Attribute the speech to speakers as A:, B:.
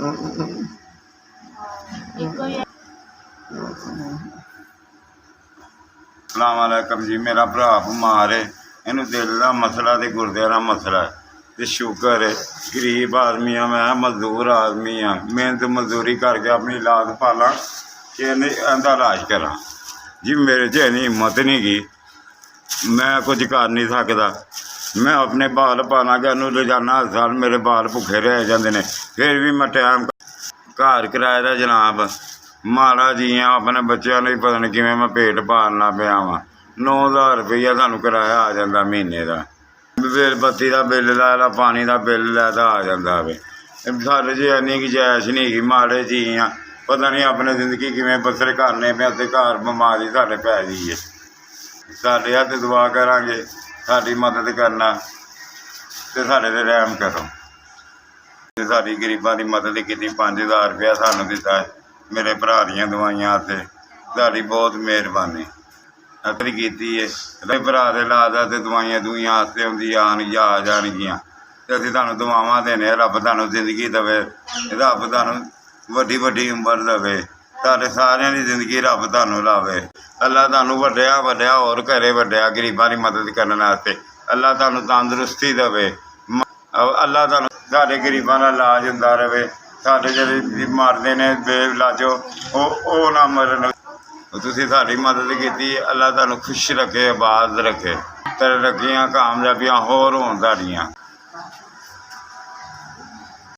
A: अस्सलाम वालेकुम जी। मेरा भरा बिमार है, इनू दिल का मसला तो गुर्दे का मसला है तो शुगर है। गरीब आदमी हाँ, मैं मजदूर आदमी हाँ। मेहनत मजदूरी करके अपनी औलाद पाला कि इनका इलाज करा जी। मेरे च इन्नी हिम्मत नहीं गी, मैं कुछ कर नहीं सकता। मैं अपने बाल पाना कि इनू रोजाना हस्पताल मेरे बाल भुखे रह जाते हैं, फिर भी मैं टाइम घर कराए दा जनाब। माड़ा जी हाँ, अपने बच्चों ने पता नहीं किमें मैं पेट पालना पाया वा। 9,000 रुपया सानू किराया आ जाता महीने का। बिल बत्ती का बिल लै, पानी का बिल लै तो आ जाता वे। साढ़े च इन्नी गुंजाइश नहीं गी, माड़े जी हाँ। पता नहीं अपने जिंदगी किमें बसर करने पे ते घर बमारी साढ़े पै गई है। साढ़े हत्थ दुआ करांगे, साड़ी मदद करना तो साढ़े ते रहम करो। साड़ी गरीबां की मदद की 5,000 रुपया सानू दिता मेरे भरा दियां दवाइयां ते साड़ी बहुत मेहरबानी अतरी की है। भरा के लादा तो दवाइयां दुइयां आस्ते आ जाएगियां तो असीं तुहानूं दुआवां देने। रब तुहानूं जिंदगी देवे, रब तुहानूं वड्डी वड्डी उम्र देवे, साढ़े सारियां दी जिंदगी रब तुहानूं लावे। अल्लाह तुहानूं वड्डिया वड्डिया होर करे, वड्डिया गरीबां की मदद करने वास्ते। अल्लाह तुहानूं तंदुरुस्ती देवे। अल्लाह तुहानूं साढ़े गरीबां दा इलाज होंदा रहे। साढ़े जेह्ड़े मरदे ने बेइलाजो ओह ना मरन। तुसीं साड़ी मदद की, अल्लाह तुहानूं खुश रखे, आबाद रखे, तरक्कियां कामयाबियां होर होन साड़ियां।